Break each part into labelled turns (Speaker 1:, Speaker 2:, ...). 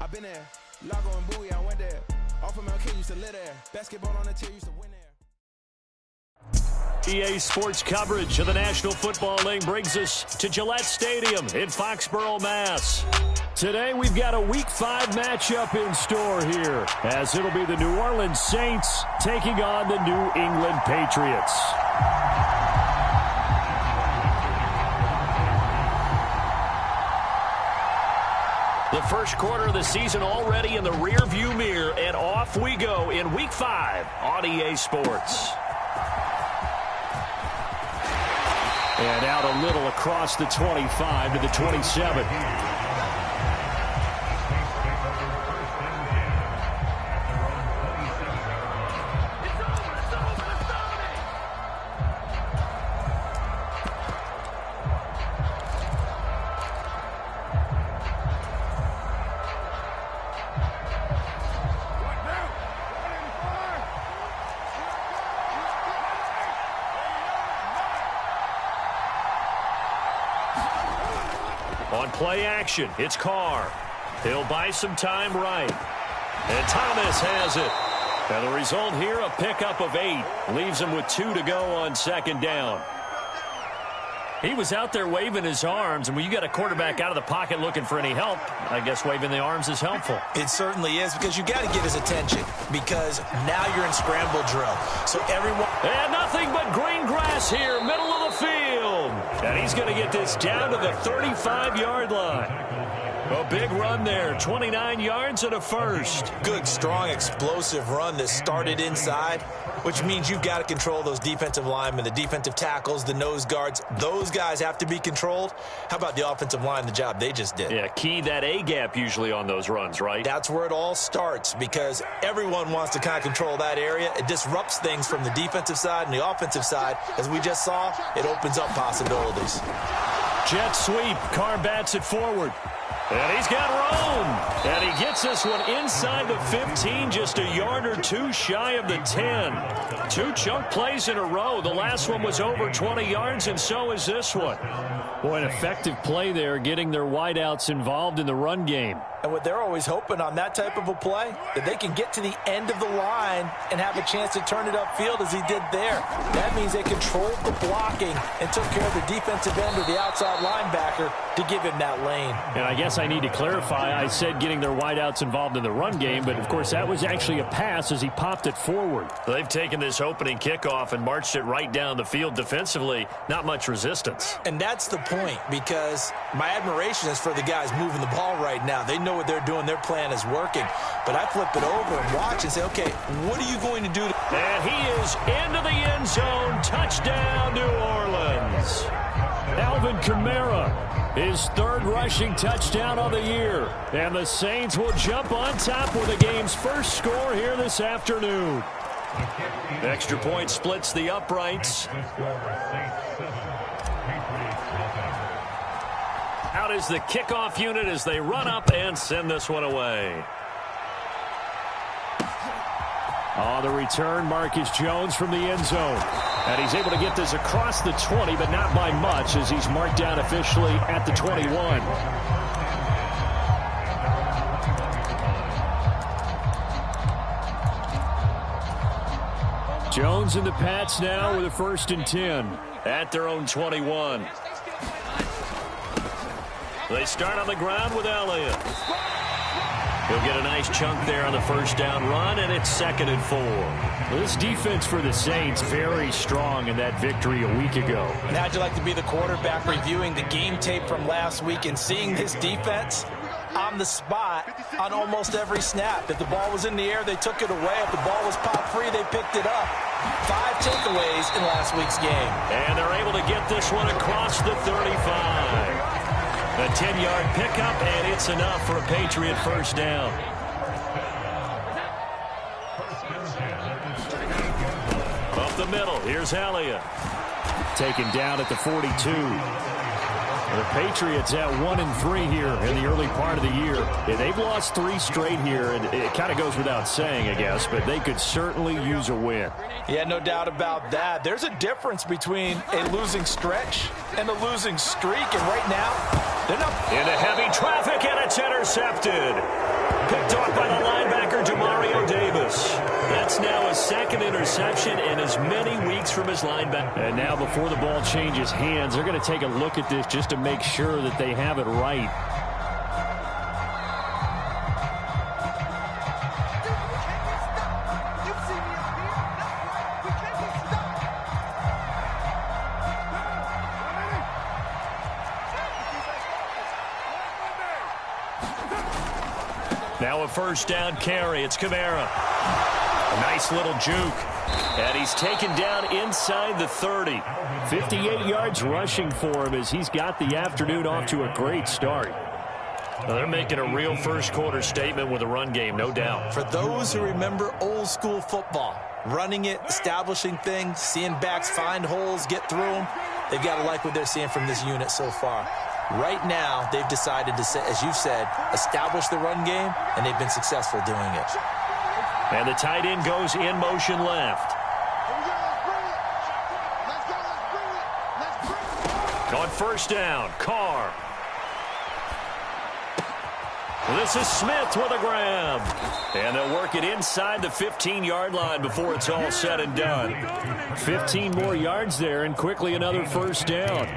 Speaker 1: I've been there. Lago and Bowie, I went there. Off of MLK, used to live there. Basketball on the tier, used to win there.
Speaker 2: EA Sports coverage of the National Football League brings us to Gillette Stadium in Foxborough, Mass. Today we've got a Week 5 matchup in store here, as it'll be the New Orleans Saints taking on the New England Patriots. The first quarter of the season already in the rearview mirror, and off we go in Week 5 on EA Sports. And out a little across the 25 to the 27. On play action, it's Carr. He'll buy some time right. And Thomas has it. And the result here, a pickup of 8. Leaves him with 2 to go on second down. He was out there waving his arms, and when you got a quarterback out of the pocket looking for any help, I guess waving the arms is helpful.
Speaker 3: It certainly is, because you got to get his attention, because now you're in scramble drill. So everyone...
Speaker 2: And nothing but green grass here, middle of the field. And he's going to get this down to the 35-yard line. A big run there, 29 yards and a first.
Speaker 3: Good, strong, explosive run that started inside, which means you've got to control those defensive linemen, the defensive tackles, the nose guards. Those guys have to be controlled. How about the offensive line, the job they just did?
Speaker 2: Yeah, key that A-gap usually on those runs, right?
Speaker 3: That's where it all starts, because everyone wants to kind of control that area. It disrupts things from the defensive side and the offensive side. As we just saw, it opens up possibilities.
Speaker 2: Jet sweep. Carr bats it forward. And he's got room. And he gets this one inside the 15, just a yard or 2 shy of the 10. 2 chunk plays in a row. The last one was over 20 yards, and so is this one. Boy, an effective play there, getting their wideouts involved in the run game.
Speaker 3: And what they're always hoping on that type of a play, that they can get to the end of the line and have a chance to turn it upfield as he did there. That means they controlled the blocking and took care of the defensive end or the outside linebacker to give him that lane.
Speaker 2: And I guess I need to clarify, I said getting their wideouts involved in the run game, but of course that was actually a pass as he popped it forward. They've taken this opening kickoff and marched it right down the field defensively. Not much resistance.
Speaker 3: And that's the point, because my admiration is for the guys moving the ball right now. They know what they're doing. Their plan is working. But I flip it over and watch and say, okay, what are you going to do?
Speaker 2: And he is into the end zone. Touchdown, New Orleans. Alvin Kamara, his 3rd rushing touchdown of the year. And the Saints will jump on top with the game's first score here this afternoon. Extra point splits the uprights. Out is the kickoff unit as they run up and send this one away. On the return, Marcus Jones from the end zone. And he's able to get this across the 20, but not by much, as he's marked down officially at the 21. Jones and the Pats now with a 1st and 10 at their own 21. They start on the ground with Elliott. He'll get a nice chunk there on the first down run, and it's 2nd and 4. This defense for the Saints very strong in that victory a week ago.
Speaker 3: And how'd you like to be the quarterback reviewing the game tape from last week and seeing this defense on the spot on almost every snap? If the ball was in the air, they took it away. If the ball was popped free, they picked it up. 5 takeaways in last week's game.
Speaker 2: And they're able to get this one across the 35. A 10-yard pickup, and it's enough for a Patriot first down. Up the middle, here's Elliott. Taken down at the 42. The Patriots at 1-3 here in the early part of the year. And they've lost 3 straight here, and it kind of goes without saying, I guess, but they could certainly use a win.
Speaker 3: Yeah, no doubt about that. There's a difference between a losing stretch and a losing streak, and right now, they're not.
Speaker 2: Into heavy traffic, and it's intercepted. Picked off by the linebacker, Demario Davis. That's now his second interception and as many weeks from his linebacker.
Speaker 4: And now before the ball changes hands, they're going to take a look at this just to make sure that they have it right.
Speaker 2: Now a first down carry. It's Kamara. A nice little juke. And he's taken down inside the 30.
Speaker 4: 58 yards rushing for him as he's got the afternoon off to a great start.
Speaker 2: Well, they're making a real first quarter statement with a run game, no doubt.
Speaker 3: For those who remember old school football, running it, establishing things, seeing backs find holes, get through them, they've got to like what they're seeing from this unit so far. Right now, they've decided to, as you said, establish the run game, and they've been successful doing it.
Speaker 2: And the tight end goes in motion left. On first down, Carr. This is Smith with a grab. And they'll work it inside the 15-yard line before it's all said and done.
Speaker 4: 15 more yards there, and quickly another first down.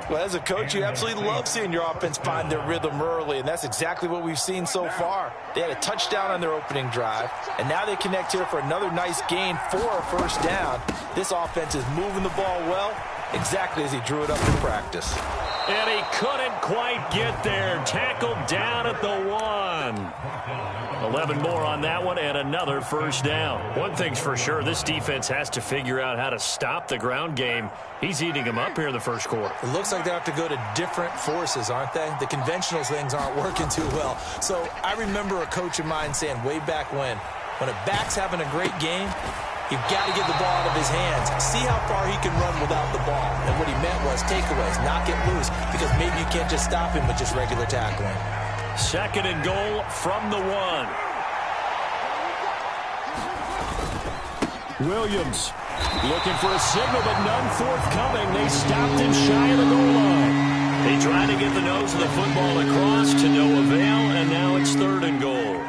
Speaker 3: Well, as a coach, you absolutely love seeing your offense find their rhythm early, and that's exactly what we've seen so far. They had a touchdown on their opening drive, and now they connect here for another nice gain for a first down. This offense is moving the ball well, exactly as he drew it up in practice.
Speaker 2: And he couldn't quite get there. Tackled down at the 1. 11 more on that one and another first down. One thing's for sure, this defense has to figure out how to stop the ground game. He's eating them up here in the first quarter.
Speaker 3: It looks like they have to go to different forces, aren't they? The conventional things aren't working too well. So I remember a coach of mine saying way back when a back's having a great game, you've got to get the ball out of his hands. See how far he can run without the ball. And what he meant was takeaways, knock it loose, because maybe you can't just stop him with just regular tackling.
Speaker 2: Second and goal from the 1.
Speaker 4: Williams looking for a signal, but none forthcoming. They stopped him shy of the goal line.
Speaker 2: They tried to get the nose of the football across to no avail, and now it's third and goal.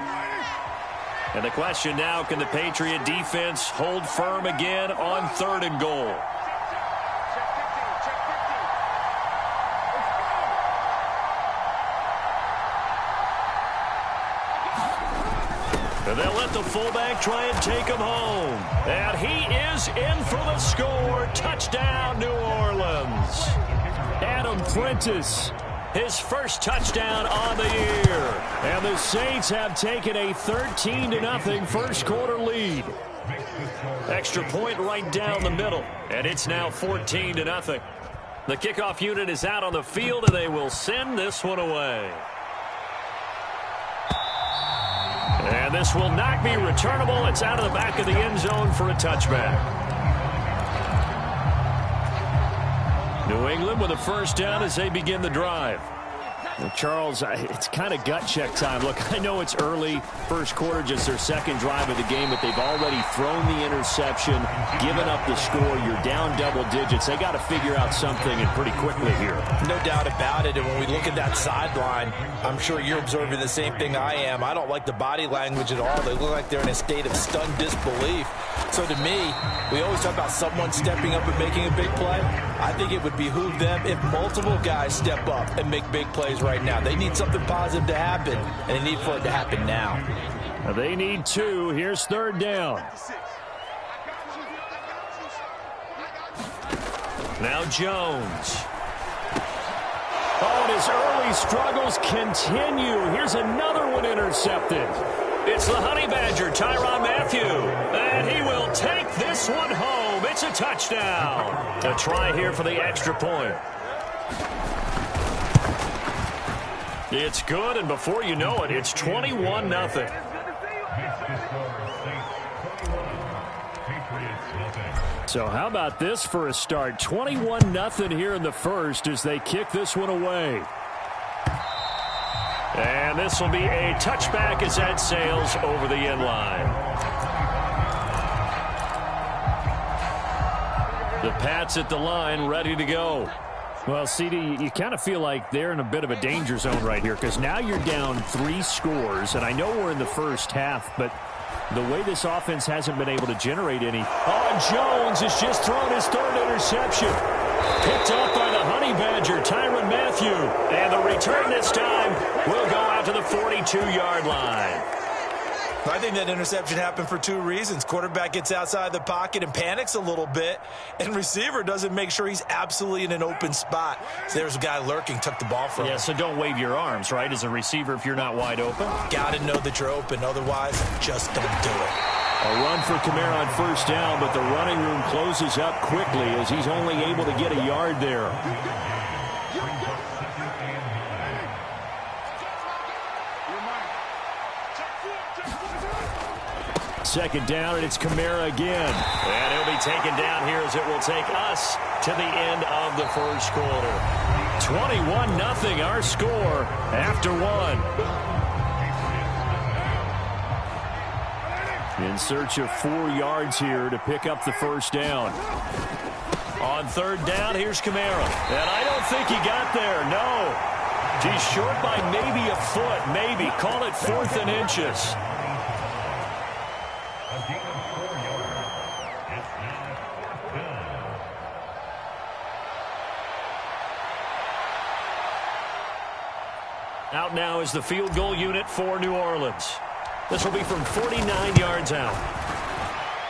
Speaker 2: And the question now, can the Patriot defense hold firm again on third and goal? And they'll let the fullback try and take him home. And he is in for the score. Touchdown, New Orleans.
Speaker 4: Adam Prentice,
Speaker 2: his first touchdown on the year.
Speaker 4: And the Saints have taken a 13-0 first quarter lead.
Speaker 2: Extra point right down the middle. And it's now 14-0. The kickoff unit is out on the field, and they will send this one away. And this will not be returnable. It's out of the back of the end zone for a touchback. New England with a first down as they begin the drive.
Speaker 4: Well, Charles, it's kind of gut check time. Look, I know it's early, first quarter, just their second drive of the game, but they've already thrown the interception, given up the score. You're down double digits. They got to figure out something, and pretty quickly here.
Speaker 3: No doubt about it, and when we look at that sideline, I'm sure you're observing the same thing I am. I don't like the body language at all. They look like they're in a state of stunned disbelief. So to me, we always talk about someone stepping up and making a big play. I think it would behoove them if multiple guys step up and make big plays right now. They need something positive to happen, and they need for it to happen now.
Speaker 4: They need two. Here's third down.
Speaker 2: Now Jones.
Speaker 4: Oh, and his early struggles continue. Here's another one intercepted.
Speaker 2: It's the Honey Badger, Tyrann Mathieu. And he will take this one home. It's a touchdown. A try here for the extra point. It's good, and before you know it, it's 21-0.
Speaker 4: So how about this for a start? 21-0 here in the first as they kick this one away.
Speaker 2: And this will be a touchback as that sails over the end line. The Pats at the line, ready to go.
Speaker 4: Well, CD, you kind of feel like they're in a bit of a danger zone right here because now you're down 3 scores, and I know we're in the first half, but the way this offense hasn't been able to generate any. Oh, and Jones has just thrown his 3rd interception. Picked up by the Honey Badger, Tyrann Mathieu. And the return this time will go out to the 42-yard line.
Speaker 3: I think that interception happened for 2 reasons. Quarterback gets outside the pocket and panics a little bit, and receiver doesn't make sure he's absolutely in an open spot. So there's a guy lurking, took the ball from him.
Speaker 4: Yeah, so don't wave your arms, right, as a receiver if you're not wide open.
Speaker 3: Got to know that you're open. Otherwise, just don't do it.
Speaker 4: A run for Kamara on 1st down, but the running room closes up quickly as he's only able to get a yard there. Second down, and it's Kamara again.
Speaker 2: And he'll be taken down here as it will take us to the end of the first quarter.
Speaker 4: 21-0 our score after 1. In search of 4 yards here to pick up the 1st down.
Speaker 2: On 3rd down, here's Kamara. And I don't think he got there, no. He's short by maybe a foot, maybe. Call it 4th and inches. Out now is the field goal unit for New Orleans. This will be from 49 yards out.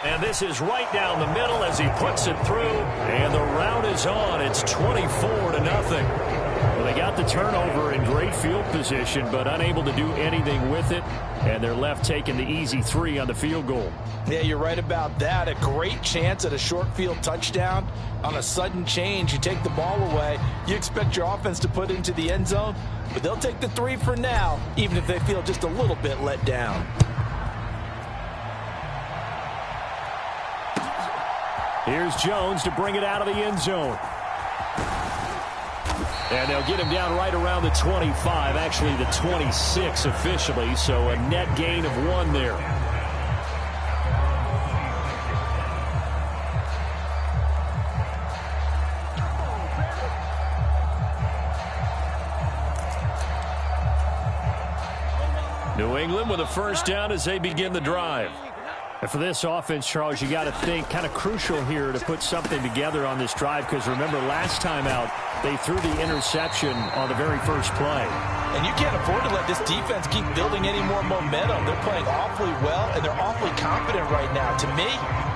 Speaker 2: And this is right down the middle as he puts it through. And the route is on. It's 24-0.
Speaker 4: Well, they got the turnover in great field position, but unable to do anything with it. And they're left taking the easy 3 on the field goal.
Speaker 3: Yeah, you're right about that. A great chance at a short field touchdown. On a sudden change, you take the ball away. You expect your offense to put into the end zone, but they'll take the 3 for now, even if they feel just a little bit let down.
Speaker 4: Here's Jones to bring it out of the end zone. And they'll get him down right around the 25, actually the 26 officially, so a net gain of 1 there. New England with a 1st down as they begin the drive. And for this offense, Charles, you got to think kind of crucial here to put something together on this drive because remember last time out they threw the interception on the very first play.
Speaker 3: And you can't afford to let this defense keep building any more momentum. They're playing awfully well, and they're awfully confident right now. To me,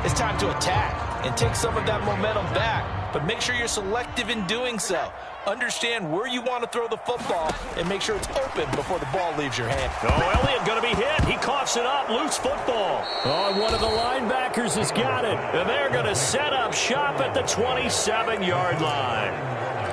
Speaker 3: it's time to attack and take some of that momentum back, but make sure you're selective in doing so. Understand where you want to throw the football and make sure it's open before the ball leaves your hand.
Speaker 2: Oh, Elliott going to be hit. He coughs it up. Loose football.
Speaker 4: Oh, one of the linebackers has got it.
Speaker 2: And they're going to set up shop at the 27-yard line.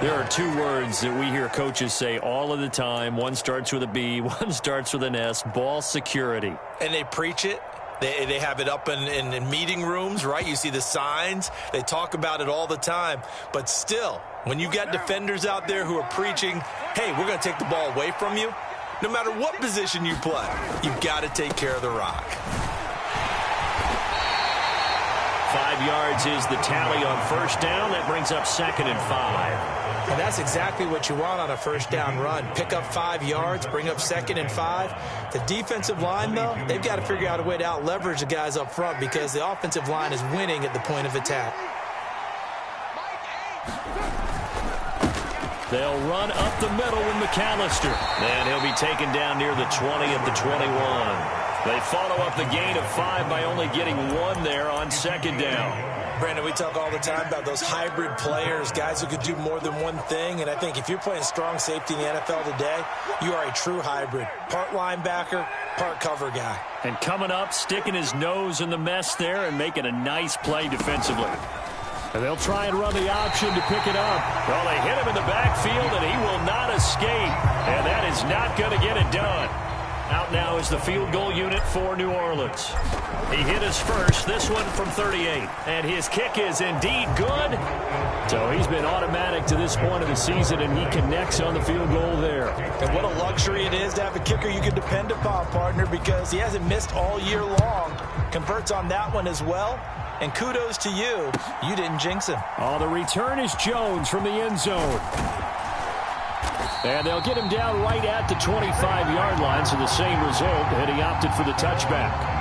Speaker 4: There are 2 words that we hear coaches say all of the time. One starts with a B, one starts with an S, ball security.
Speaker 3: And they preach it. They have it up in meeting rooms, right? You see the signs. They talk about it all the time. But still, when you got defenders out there who are preaching, hey, we're going to take the ball away from you, no matter what position you play, you've got to take care of the rock.
Speaker 2: 5 yards is the tally on 1st down. That brings up 2nd and 5.
Speaker 3: And that's exactly what you want on a 1st down run. Pick up 5 yards, bring up 2nd and 5. The defensive line, though, they've got to figure out a way to out-leverage the guys up front because the offensive line is winning at the point of attack.
Speaker 4: They'll run up the middle with McAllister.
Speaker 2: And he'll be taken down near the 20 at the 21. They follow up the gain of 5 by only getting 1 there on 2nd down.
Speaker 3: Brandon, we talk all the time about those hybrid players, guys who could do more than one thing. And I think if you're playing strong safety in the NFL today, you are a true hybrid. Part linebacker, part cover guy.
Speaker 4: And coming up, sticking his nose in the mess there and making a nice play defensively. And they'll try and run the option to pick it up.
Speaker 2: Well, they hit him in the backfield, and he will not escape. And that is not going to get it done. Out now is the field goal unit for New Orleans. He hit his first, this one from 38. And his kick is indeed good.
Speaker 4: So he's been automatic to this point of the season, and he connects on the field goal there.
Speaker 3: And what a luxury it is to have a kicker you can depend upon, partner, because he hasn't missed all year long. Converts on that one as well. And kudos to you. You didn't jinx him.
Speaker 4: Oh, the return is Jones from the end zone. And they'll get him down right at the 25-yard line, so the same result, and he opted for the touchback.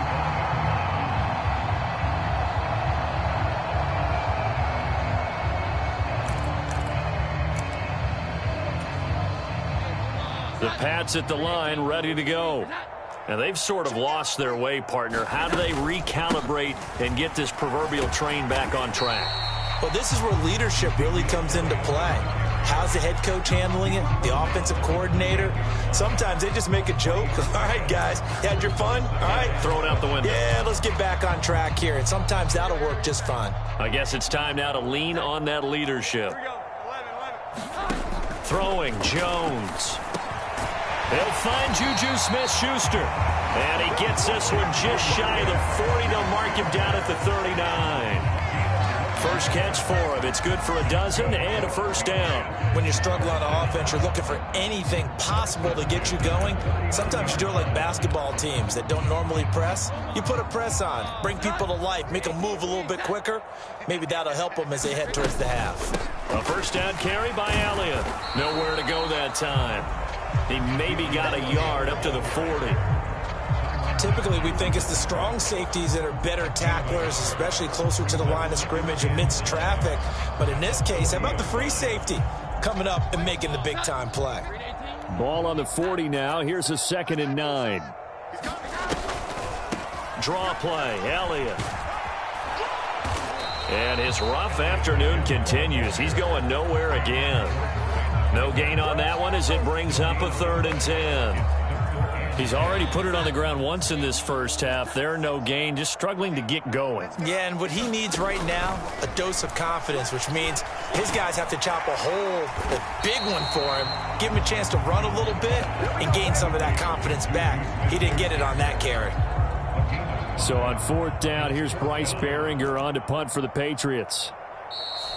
Speaker 4: The Pats at the line, ready to go. Now, they've sort of lost their way, partner. How do they recalibrate and get this proverbial train back on track?
Speaker 3: Well, this is where leadership really comes into play. How's the head coach handling it? The offensive coordinator? Sometimes they just make a joke. All right, guys, you had your fun? All right.
Speaker 2: Throw it out the window.
Speaker 3: Yeah, let's get back on track here. And sometimes that'll work just fine.
Speaker 2: I guess it's time now to lean on that leadership. Throwing, Jones. They'll find Juju Smith-Schuster. And he gets this one just shy of the 40. They'll mark him down at the 39. First catch for him. It's good for a dozen and a first down.
Speaker 3: When you're struggling on offense, you're looking for anything possible to get you going. Sometimes you do it like basketball teams that don't normally press. You put a press on, bring people to life, make them move a little bit quicker. Maybe that'll help them as they head towards the half.
Speaker 2: A first down carry by Elliott. Nowhere to go that time. He maybe got a yard up to the 40.
Speaker 3: Typically, we think it's the strong safeties that are better tacklers, especially closer to the line of scrimmage amidst traffic. But in this case, how about the free safety coming up and making the big-time play?
Speaker 4: Ball on the 40 now. Here's a 2nd and 9.
Speaker 2: Draw play, Elliott. And his rough afternoon continues. He's going nowhere again. No gain on that one as it brings up a 3rd and 10. He's already put it on the ground once in this first half. There, no gain, just struggling to get going.
Speaker 3: Yeah, and what he needs right now, a dose of confidence, which means his guys have to chop a hole, a big one for him, give him a chance to run a little bit and gain some of that confidence back. He didn't get it on that carry.
Speaker 4: So on 4th down, here's Bryce Behringer on to punt for the Patriots.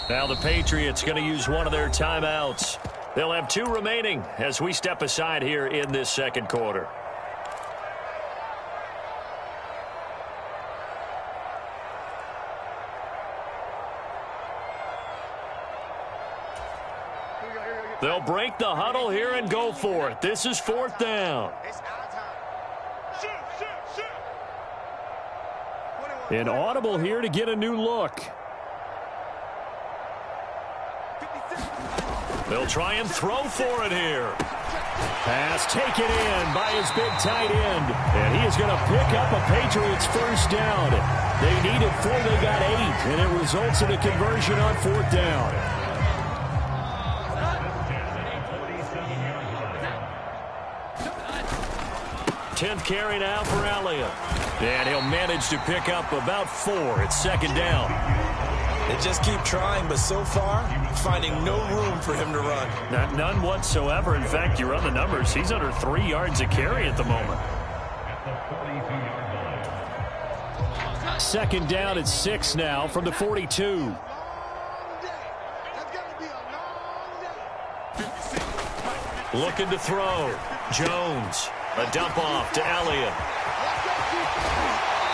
Speaker 2: Now the Patriots going to use one of their timeouts. They'll have 2 remaining as we step aside here in this second quarter. They'll break the huddle here and go for it. This is 4th down.
Speaker 4: An audible here to get a new look.
Speaker 2: They'll try and throw for it here.
Speaker 4: Pass taken in by his big tight end. And he is going to pick up a Patriots first down. They needed 4, they got 8. And it results in a conversion on 4th down.
Speaker 2: 10th carry now for Elliott. And he'll manage to pick up about 4. It's 2nd down.
Speaker 3: They just keep trying, but so far, finding no room for him to run.
Speaker 2: None whatsoever. In fact, you run the numbers. He's under 3 yards a carry at the moment.
Speaker 4: 2nd down at 6 now from the 42.
Speaker 2: Looking to throw. Jones. A dump off to Elliott.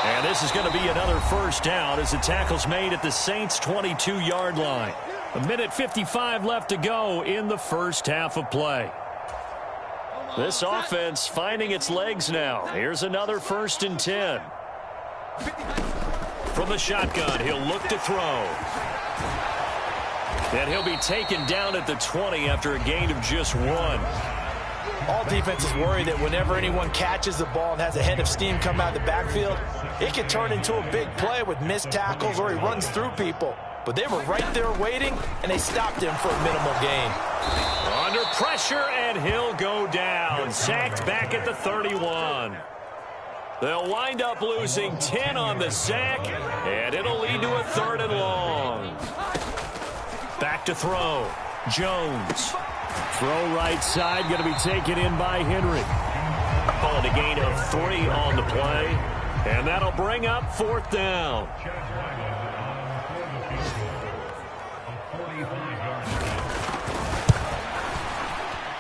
Speaker 2: And this is going to be another first down as the tackle's made at the Saints' 22-yard line. 1:55 left to go in the first half of play. This offense finding its legs now. Here's another 1st and 10. From the shotgun, he'll look to throw. And he'll be taken down at the 20 after a gain of just 1.
Speaker 3: All defenses worry that whenever anyone catches the ball and has a head of steam come out of the backfield, it can turn into a big play with missed tackles or he runs through people. But they were right there waiting, and they stopped him for a minimal gain.
Speaker 2: Under pressure, and he'll go down. Sacked back at the 31. They'll wind up losing 10 on the sack, and it'll lead to a 3rd and long. Back to throw. Jones.
Speaker 4: Throw right side, going to be taken in by Henry.
Speaker 2: Call it a gain of 3 on the play, and that'll bring up 4th down.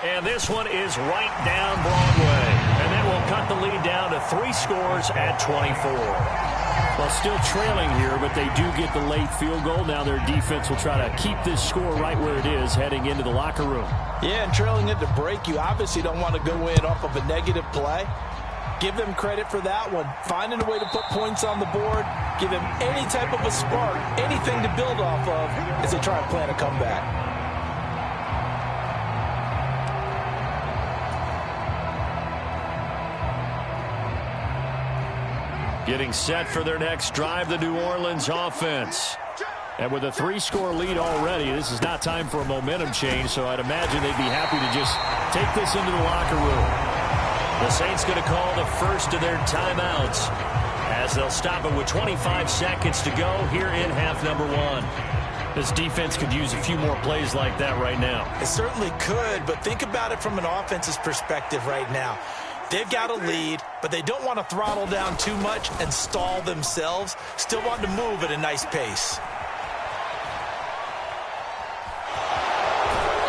Speaker 2: And this one is right down Broadway, and that will cut the lead down to 3 scores at 24.
Speaker 4: Well, still trailing here, but they do get the late field goal. Now their defense will try to keep this score right where it is heading into the locker room.
Speaker 3: Yeah, and trailing at the break, you obviously don't want to go in off of a negative play. Give them credit for that one. Finding a way to put points on the board, give them any type of a spark, anything to build off of as they try and plan a comeback.
Speaker 2: Getting set for their next drive, the New Orleans offense. And with a 3-score lead already, this is not time for a momentum change, so I'd imagine they'd be happy to just take this into the locker room. The Saints going to call the first of their timeouts as they'll stop it with 25 seconds to go here in half number 1. This defense could use a few more plays like that right now.
Speaker 3: It certainly could, but think about it from an offense's perspective right now. They've got a lead, but they don't want to throttle down too much and stall themselves. Still want to move at a nice pace.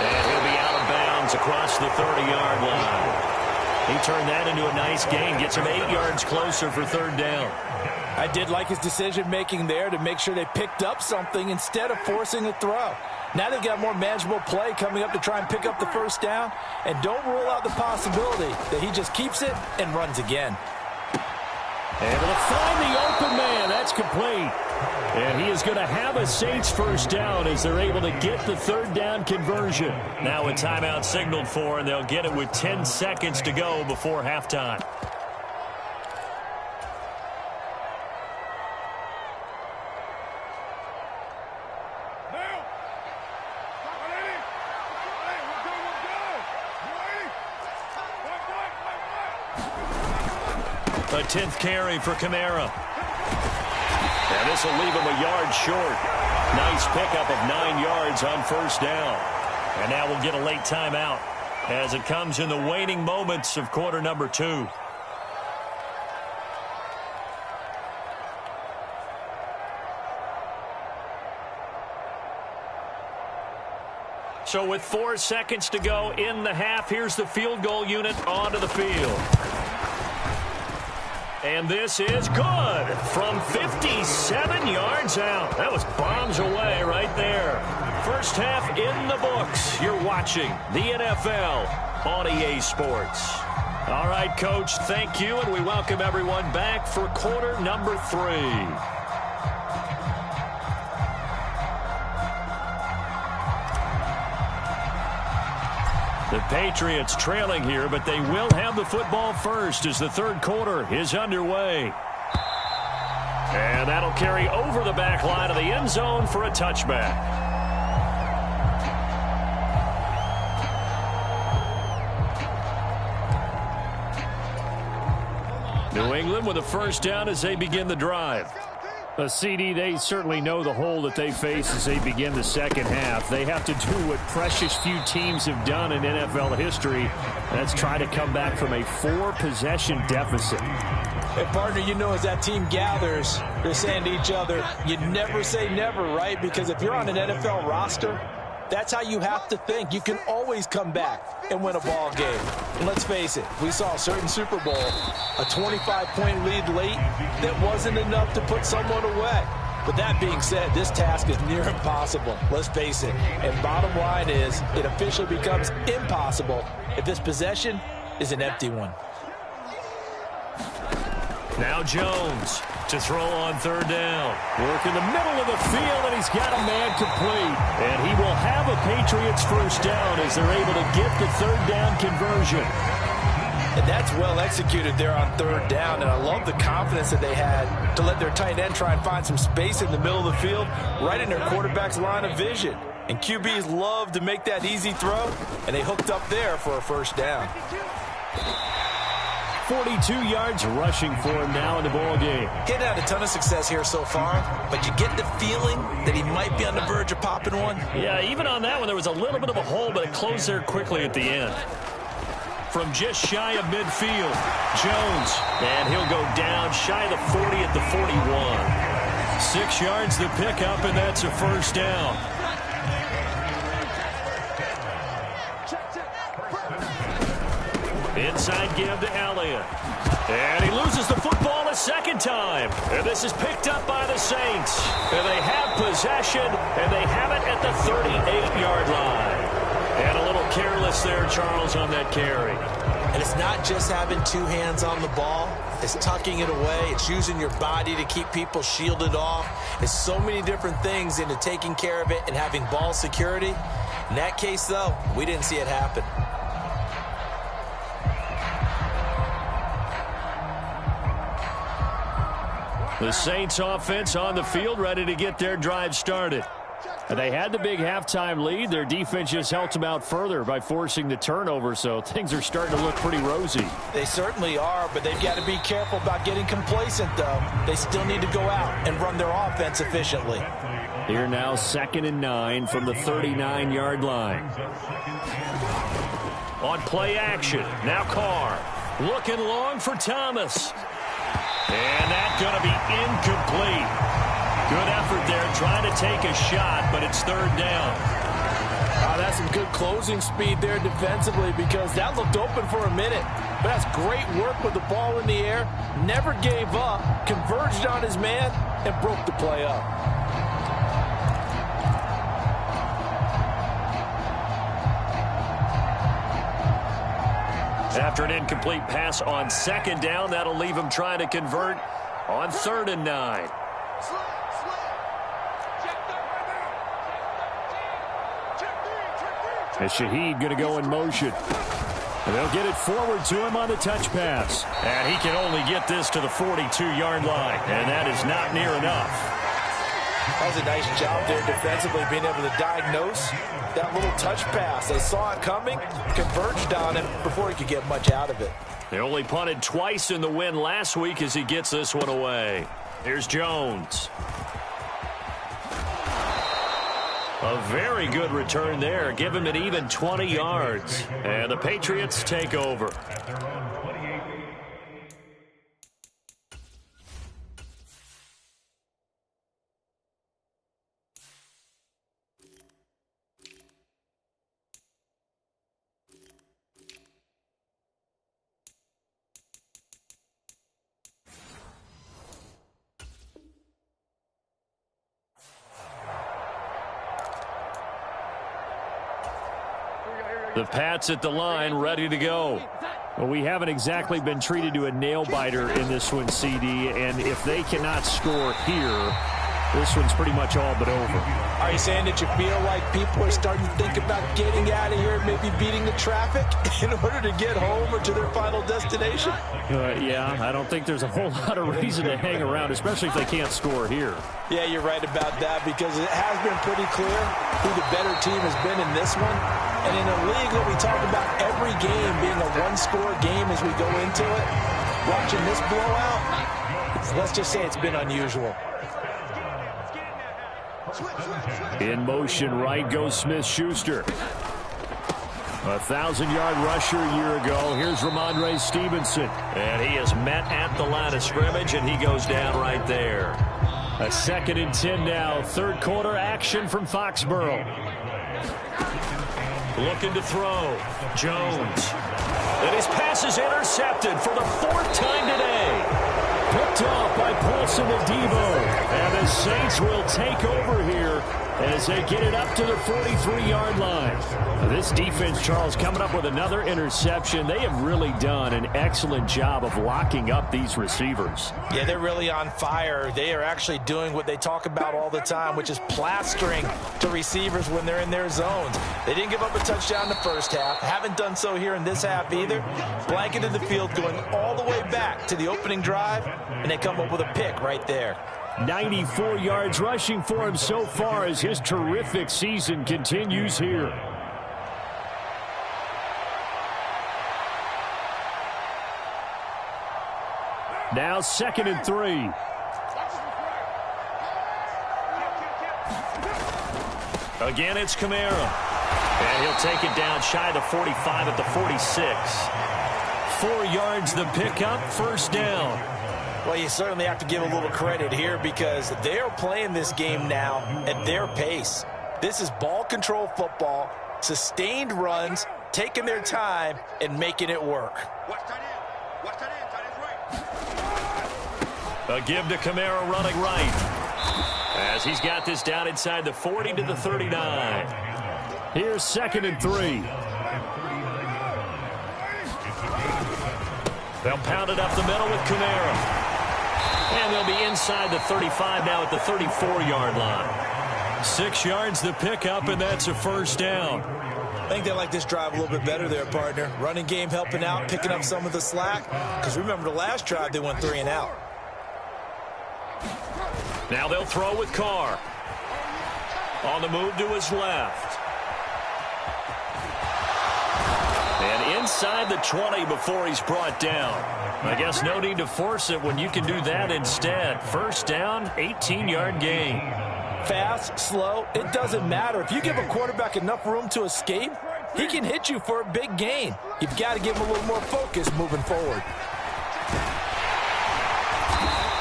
Speaker 2: And he'll be out of bounds across the 30-yard line. He turned that into a nice gain, gets him 8 yards closer for 3rd down.
Speaker 3: I did like his decision-making there to make sure they picked up something instead of forcing a throw. Now they've got more manageable play coming up to try and pick up the 1st down. And don't rule out the possibility that he just keeps it and runs again.
Speaker 2: Able to find the open man. That's complete. And he is going to have a Saints 1st down as they're able to get the 3rd down conversion. Now a timeout signaled for, and they'll get it with 10 seconds to go before halftime. A 10th carry for Kamara. And this will leave him a yard short. Nice pickup of 9 yards on 1st down. And now we'll get a late timeout as it comes in the waning moments of quarter number 2. So with 4 seconds to go in the half, here's the field goal unit onto the field. And this is good from 57 yards out. That was bombs away right there. First half in the books. You're watching the NFL on EA Sports. All right, Coach, thank you, and we welcome everyone back for quarter number 3. The Patriots trailing here, but they will have the football first as the 3rd quarter is underway. And that'll carry over the back line of the end zone for a touchback. New England with a 1st down as they begin the drive.
Speaker 4: A CD, they certainly know the hole that they face as they begin the 2nd half. They have to do what precious few teams have done in NFL history. That's try to come back from a 4-possession deficit.
Speaker 3: Hey, partner, you know as that team gathers, they're saying to each other, you never say never, right? Because if you're on an NFL roster, that's how you have to think. You can always come back and win a ball game. And let's face it, we saw a certain Super Bowl, a 25-point lead late that wasn't enough to put someone away. But that being said, this task is near impossible. Let's face it. And bottom line is, it officially becomes impossible if this possession is an empty one.
Speaker 2: Now Jones to throw on 3rd down.
Speaker 4: Work in the middle of the field, and he's got a man complete. And he will have a Patriots 1st down as they're able to get the 3rd down conversion.
Speaker 3: And that's well executed there on 3rd down, and I love the confidence that they had to let their tight end try and find some space in the middle of the field, right in their quarterback's line of vision. And QBs love to make that easy throw, and they hooked up there for a 1st down.
Speaker 4: 42 yards rushing for him now in the ball game.
Speaker 3: He hadn't had a ton of success here so far, but you get the feeling that he might be on the verge of popping one.
Speaker 2: Yeah, even on that one, there was a little bit of a hole, but it closed there quickly at the end. From just shy of midfield, Jones, and he'll go down shy of the 40 at the 41. 6 yards to pick up, and that's a 1st down. Inside give to Elliott. And he loses the football a second time. And this is picked up by the Saints. And they have possession, and they have it at the 38-yard line. And a little careless there, Charles, on that carry.
Speaker 3: And it's not just having two hands on the ball. It's tucking it away. It's using your body to keep people shielded off. It's so many different things into taking care of it and having ball security. In that case, though, we didn't see it happen.
Speaker 2: The Saints offense on the field, ready to get their drive started.
Speaker 4: They had the big halftime lead. Their defense just helped them out further by forcing the turnover, so things are starting to look pretty rosy.
Speaker 3: They certainly are, but they've got to be careful about getting complacent, though. They still need to go out and run their offense efficiently.
Speaker 4: Here now, 2nd and 9 from the 39-yard line.
Speaker 2: On play action, now Carr. Looking long for Thomas. And that's going to be incomplete. Good effort there, trying to take a shot, but it's 3rd down.
Speaker 3: That's some good closing speed there defensively, because that looked open for a minute. But that's great work with the ball in the air. Never gave up, converged on his man, and broke the play up.
Speaker 2: After an incomplete pass on 2nd down, that'll leave him trying to convert on 3rd and 9.
Speaker 4: And Shaheed going to go in motion. And they'll get it forward to him on the touch pass.
Speaker 2: And he can only get this to the 42-yard line, and that is not near enough.
Speaker 3: That was a nice job there defensively, being able to diagnose that little touch pass. They saw it coming, converged on him before he could get much out of it.
Speaker 2: They only punted twice in the win last week as he gets this one away. Here's Jones. A very good return there. Give him an even 20 yards. And the Patriots take over. The Pats at the line, ready to go.
Speaker 4: Well, we haven't exactly been treated to a nail-biter in this one, CD, and if they cannot score here, this one's pretty much all but over.
Speaker 3: Are you saying that you feel like people are starting to think about getting out of here, maybe beating the traffic in order to get home or to their final destination?
Speaker 4: Yeah, I don't think there's a whole lot of reason to hang around, especially if they can't score here.
Speaker 3: Yeah, you're right about that, because it has been pretty clear who the better team has been in this one. And in a league that we talk about every game being a one-score game as we go into it, watching this blowout, let's just say it's been unusual.
Speaker 4: In motion, right goes Smith-Schuster. 1,000-yard rusher a year ago. Here's Ramondre Stevenson.
Speaker 2: And he is met at the line of scrimmage, and he goes down right there.
Speaker 4: A 2nd and 10 now. 3rd quarter action from Foxborough.
Speaker 2: Looking to throw. Jones. And his pass is intercepted for the 4th time today.
Speaker 4: Picked off by Paulson Adebo. And the Saints will take over here as they get it up to the 43-yard line. Now, this defense, Charles, coming up with another interception. They have really done an excellent job of locking up these receivers.
Speaker 3: Yeah, they're really on fire. They are actually doing what they talk about all the time, which is plastering to receivers when they're in their zones. They didn't give up a touchdown in the first half. Haven't done so here in this half either. Blanketed the field, going all the way back to the opening drive, and they come up with a pick right there.
Speaker 4: 94 yards rushing for him so far as his terrific season continues here. Now 2nd and 3.
Speaker 2: Again, it's Kamara. And he'll take it down shy of the 45 at the 46. 4 yards the pickup, 1st down.
Speaker 3: Well, you certainly have to give a little credit here, because they're playing this game now at their pace. This is ball control football, sustained runs, taking their time and making it work.
Speaker 2: A give to Kamara running right. As he's got this down inside the 40 to the 39.
Speaker 4: Here's 2nd and 3.
Speaker 2: They'll pound it up the middle with Kamara. And they'll be inside the 35 now at the 34-yard line. 6 yards the pickup, and that's a first down.
Speaker 3: I think they like this drive a little bit better there, partner. Running game helping out, picking up some of the slack. Because remember the last drive, they went 3 and out.
Speaker 2: Now they'll throw with Carr. On the move to his left. And inside the 20 before he's brought down. I guess no need to force it when you can do that instead. First down, 18-yard gain.
Speaker 3: Fast, slow, it doesn't matter. If you give a quarterback enough room to escape, he can hit you for a big gain. You've got to give him a little more focus moving forward.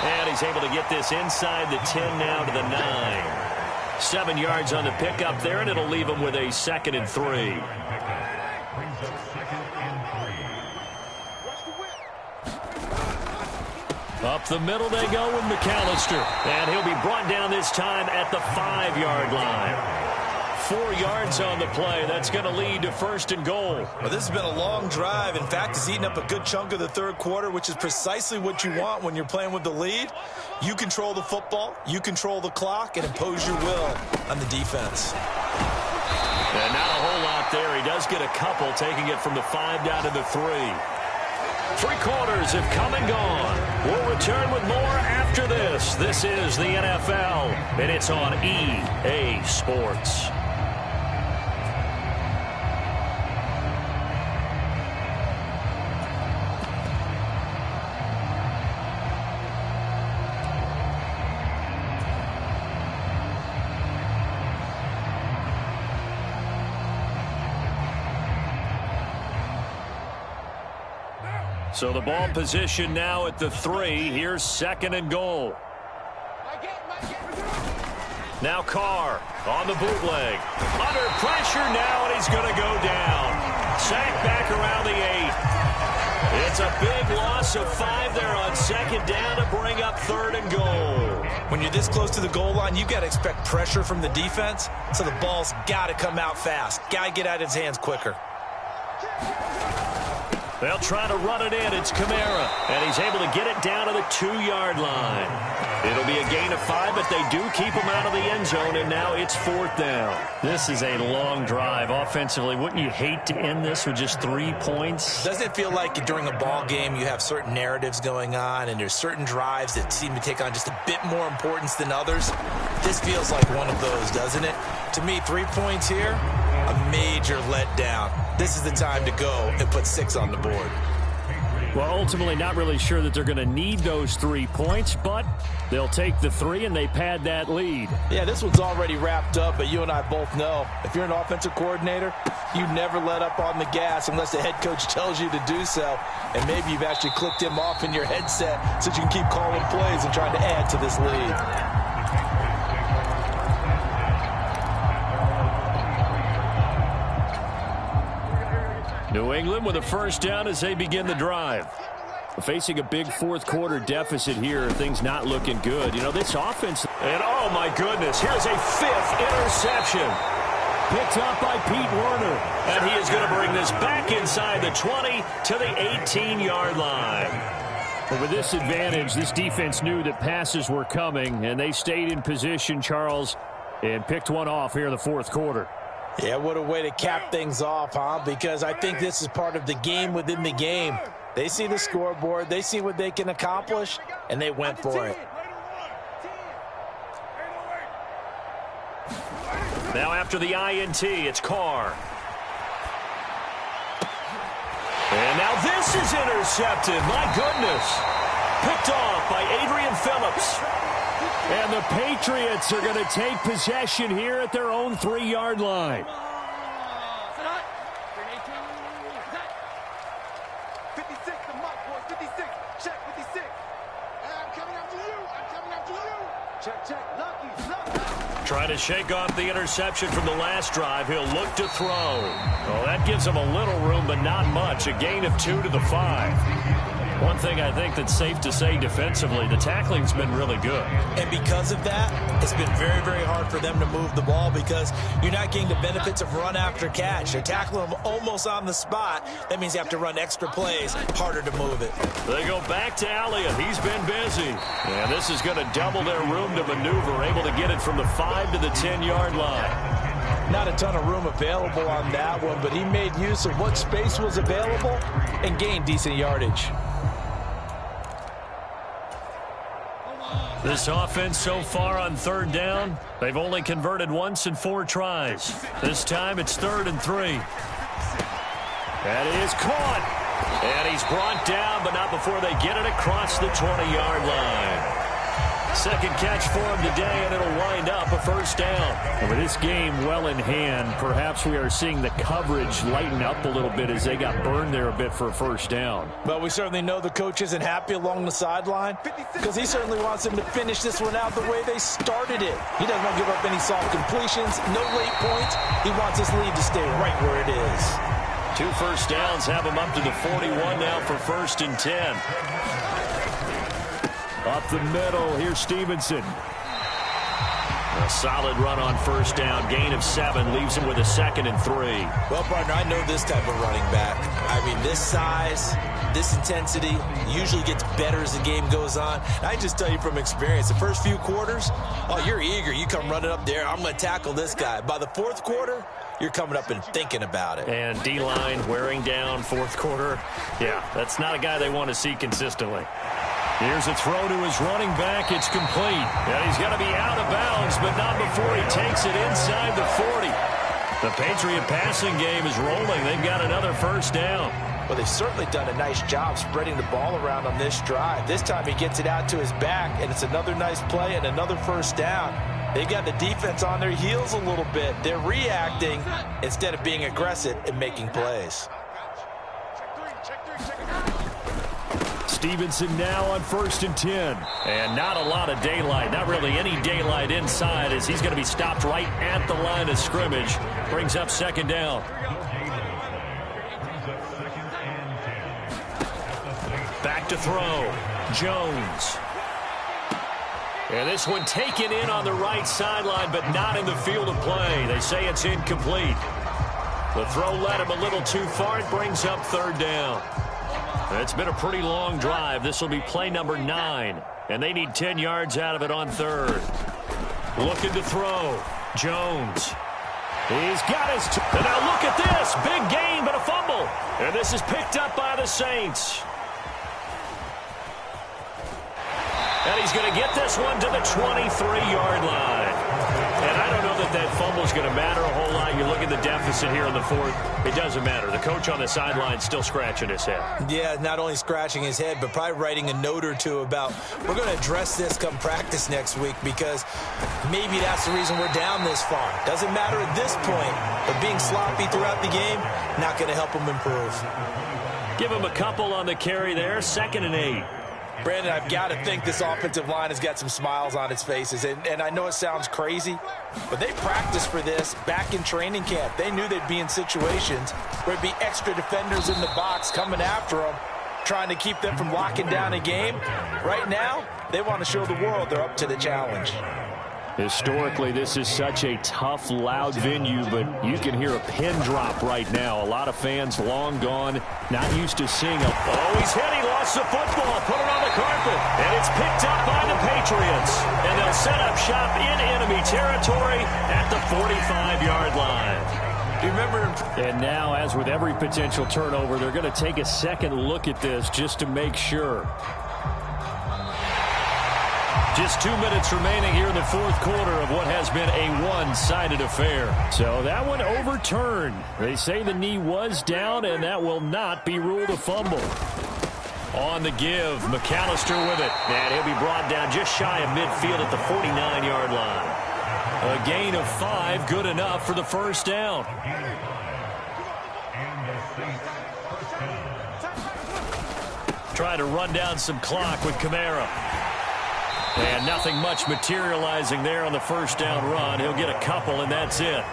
Speaker 2: And he's able to get this inside the 10 now to the 9. 7 yards on the pickup there, and it'll leave him with a 2nd and 3. Up the middle they go with McAllister. And he'll be brought down this time at the 5-yard line. 4 yards on the play. That's going to lead to 1st and goal.
Speaker 3: Well, this has been a long drive. In fact, it's eaten up a good chunk of the 3rd quarter, which is precisely what you want when you're playing with the lead. You control the football, you control the clock, and impose your will on the defense.
Speaker 2: And not a whole lot there. He does get a couple, taking it from the 5 down to the 3. 3 quarters have come and gone. We'll return with more after this. This is the NFL, and it's on EA Sports. So the ball position now at the 3. Here's 2nd and goal. Now Carr on the bootleg. Under pressure now, and he's going to go down. Sacked back around the 8. It's a big loss of 5 there on 2nd down to bring up 3rd and goal.
Speaker 3: When you're this close to the goal line, you've got to expect pressure from the defense, so the ball's got to come out fast. Got to get out of his hands quicker.
Speaker 2: They'll try to run it in. It's Kamara, and he's able to get it down to the 2-yard line. It'll be a gain of 5, but they do keep him out of the end zone, and now it's 4th down.
Speaker 4: This is a long drive offensively. Wouldn't you hate to end this with just 3 points?
Speaker 3: Doesn't it feel like during a ball game you have certain narratives going on, and there's certain drives that seem to take on just a bit more importance than others? This feels like one of those, doesn't it? To me, 3 points here, a major letdown. This is the time to go and put 6 on the board.
Speaker 4: Well, ultimately not really sure that they're going to need those 3 points, but they'll take the 3 and they pad that lead.
Speaker 3: Yeah, this one's already wrapped up, but you and I both know if you're an offensive coordinator, you never let up on the gas unless the head coach tells you to do so. And maybe you've actually clicked him off in your headset so you can keep calling plays and trying to add to this lead.
Speaker 2: New England with a first down as they begin the drive.
Speaker 4: Facing a big 4th quarter deficit here, things not looking good. You know, this offense...
Speaker 2: And oh my goodness, here's a 5th interception.
Speaker 4: Picked up by Pete Werner.
Speaker 2: And he is going to bring this back inside the 20 to the 18-yard line.
Speaker 4: But with this advantage, this defense knew that passes were coming, and they stayed in position, Charles, and picked one off here in the 4th quarter.
Speaker 3: Yeah, what a way to cap things off, huh? Because I think this is part of the game within the game. They see the scoreboard, they see what they can accomplish, and they went for it.
Speaker 2: Now after the INT, it's Carr. And now this is intercepted. My goodness. Picked off by Adrian Phillips.
Speaker 4: And the Patriots are going to take possession here at their own 3-yard line.
Speaker 1: 56, the mark, boy, 56. Check, 56. I'm coming after you. I'm coming after you. Check, check. Lucky.
Speaker 2: Trying to shake off the interception from the last drive. He'll look to throw. Well, that gives him a little room, but not much. A gain of 2 to the 5. One thing I think that's safe to say defensively, the tackling's been really good.
Speaker 3: And because of that, it's been very, very hard for them to move the ball because you're not getting the benefits of run after catch. They're tackling them almost on the spot. That means you have to run extra plays, harder to move it.
Speaker 2: They go back to Elliott. He's been busy. And this is going to double their room to maneuver, able to get it from the 5 to the 10-yard line.
Speaker 3: Not a ton of room available on that one, but he made use of what space was available and gained decent yardage.
Speaker 2: This offense so far on 3rd down, they've only converted once in 4 tries. This time it's 3rd and 3. That is caught. And he's brought down, but not before they get it across the 20-yard line. Second catch for him today, and it'll wind up a 1st down.
Speaker 4: And with this game well in hand, perhaps we are seeing the coverage lighten up a little bit as they got burned there a bit for a 1st down.
Speaker 3: But we certainly know the coach isn't happy along the sideline because he certainly wants them to finish this one out the way they started it. He doesn't want to give up any soft completions, no late points. He wants his lead to stay right where it is.
Speaker 2: 2 first downs have him up to the 41 now for 1st and 10.
Speaker 4: Up the middle, here's Stevenson.
Speaker 2: A solid run on 1st down. Gain of 7 leaves him with a 2nd and 3.
Speaker 3: Well, partner, I know this type of running back. I mean, this size, this intensity usually gets better as the game goes on. And I just tell you from experience, the first few quarters, oh, you're eager. You come running up there, I'm going to tackle this guy. By the 4th quarter, you're coming up and thinking about it.
Speaker 2: And D-line wearing down 4th quarter. Yeah, that's not a guy they want to see consistently. Here's a throw to his running back. It's complete. And he's going to be out of bounds, but not before he takes it inside the 40. The Patriot passing game is rolling. They've got another 1st down.
Speaker 3: Well, they've certainly done a nice job spreading the ball around on this drive. This time he gets it out to his back, and it's another nice play and another 1st down. They got the defense on their heels a little bit. They're reacting instead of being aggressive and making plays.
Speaker 4: Stevenson now on 1st and 10.
Speaker 2: And not a lot of daylight. Not really any daylight inside as he's going to be stopped right at the line of scrimmage. Brings up 2nd down. Back to throw. Jones. And this one taken in on the right sideline, but not in the field of play. They say it's incomplete. The throw led him a little too far. It brings up 3rd down. It's been a pretty long drive. This will be play number 9. And they need 10 yards out of it on 3rd. Looking to throw. Jones. He's got his... And now look at this. Big gain, but a fumble. And this is picked up by the Saints. And he's going to get this one to the 23-yard line. And I don't know that that fumble is going to matter a whole lot. You look at the deficit here in the 4th. It doesn't matter. The coach on the sideline still scratching his head.
Speaker 3: Yeah, not only scratching his head, but probably writing a note or two about we're going to address this come practice next week because maybe that's the reason we're down this far. Doesn't matter at this point, but being sloppy throughout the game, not going to help him improve.
Speaker 2: Give him a couple on the carry there. 2nd and 8.
Speaker 3: Brandon, I've got to think this offensive line has got some smiles on its faces. And I know it sounds crazy, but they practiced for this back in training camp. They knew they'd be in situations where there'd be extra defenders in the box coming after them, trying to keep them from locking down a game. Right now, they want to show the world they're up to the challenge.
Speaker 4: Historically, this is such a tough, loud venue, but you can hear a pin drop right now. A lot of fans long gone, not used to seeing a...
Speaker 2: Oh, he's hit. He lost the football. Put it on the carpet. And it's picked up by the Patriots. And they'll set up shop in enemy territory at the 45-yard line.
Speaker 3: Do you remember?
Speaker 4: And now, as with every potential turnover, they're going to take a second look at this just to make sure.
Speaker 2: Just 2 minutes remaining here in the 4th quarter of what has been a one-sided affair.
Speaker 4: So that one overturned. They say the knee was down, and that will not be ruled a fumble.
Speaker 2: On the give, McAllister with it. And he'll be brought down just shy of midfield at the 49-yard line. A gain of 5, good enough for the 1st down. Trying to run down some clock with Kamara. And nothing much materializing there on the first down run. He'll get a couple, and that's it.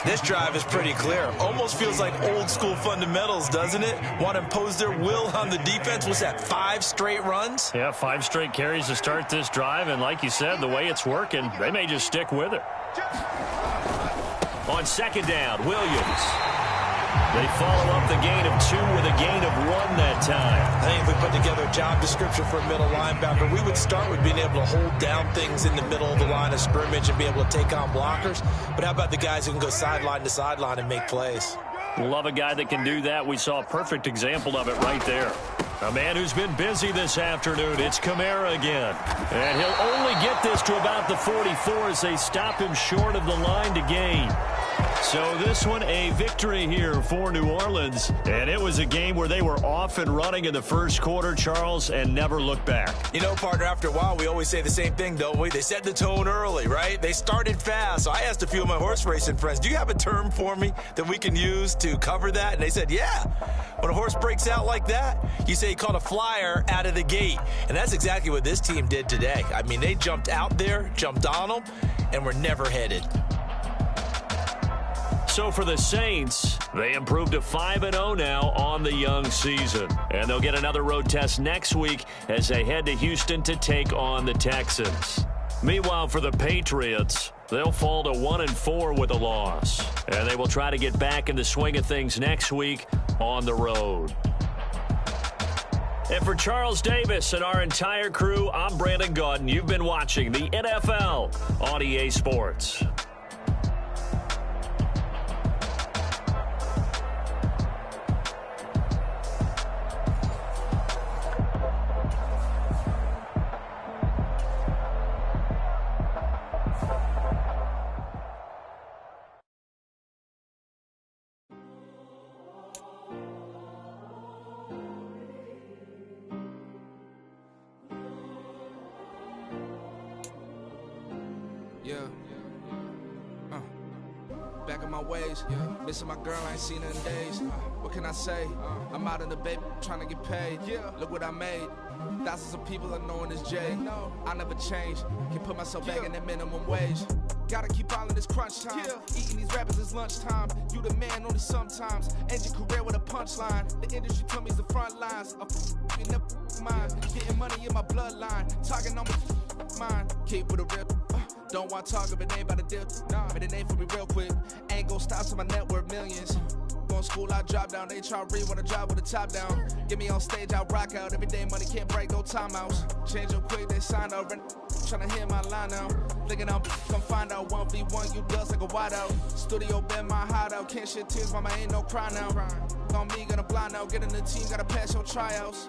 Speaker 3: This drive is pretty clear. Almost feels like old school fundamentals, doesn't it? Want to impose their will on the defense. Was that 5 straight runs?
Speaker 2: Yeah, 5 straight carries to start this drive. And like you said, the way it's working, they may just stick with it. On second down, Williams. They follow up the gain of 2 with a gain of 1 that time.
Speaker 3: I think if we put together a job description for a middle linebacker, we would start with being able to hold down things in the middle of the line of scrimmage and be able to take on blockers. But how about the guys who can go sideline to sideline and make plays?
Speaker 2: Love a guy that can do that. We saw a perfect example of it right there. A man who's been busy this afternoon, it's Kamara again. And he'll only get this to about the 44 as they stop him short of the line to gain. So this one a victory here for New Orleans. And it was a game where they were off and running in the first quarter, Charles, and never looked back.
Speaker 3: You know, partner, after a while, we always say the same thing, don't we? They set the tone early, right? They started fast. So I asked a few of my horse racing friends, do you have a term for me that we can use to cover that? And they said, yeah. When a horse breaks out like that, you say he caught a flyer out of the gate. And that's exactly what this team did today. I mean, they jumped out there, jumped on them, and were never headed.
Speaker 2: So for the Saints, they improved to 5-0 now on the young season. And they'll get another road test next week as they head to Houston to take on the Texans. Meanwhile, for the Patriots, they'll fall to 1-4 with a loss. And they will try to get back in the swing of things next week on the road. And for Charles Davis and our entire crew, I'm Brandon Gaudin. You've been watching the NFL on EA Sports.
Speaker 1: Back in my ways, missing my girl, I ain't seen her in days. What can I say? I'm out in the baby, trying to get paid. Look what I made. Thousands of people are knowing this J. I never change. Can put myself back in that minimum wage. Gotta keep all in this crunch time. Eating these rappers is lunchtime. You the man only sometimes. End your career with a punchline. The industry told me it's the front lines. I'm never mine. Getting money in my bloodline. Talking on my mind. Keep with a real. Don't want to talk if it ain't about a deal. But it ain't for me real quick. Ain't gon' stop till my net worth millions. Going school, I drop down. They try to read when I drive with the top down. Get me on stage, I rock out. Every day money can't break, no timeouts. Change up quick, they sign up. Tryna hear my line now. Thinking I'm come find out 1v1, you dust like a wideout. Studio been my hideout. Can't shed tears, mama ain't no cry now. On me, gonna blind out. Get in the team, gotta pass your tryouts.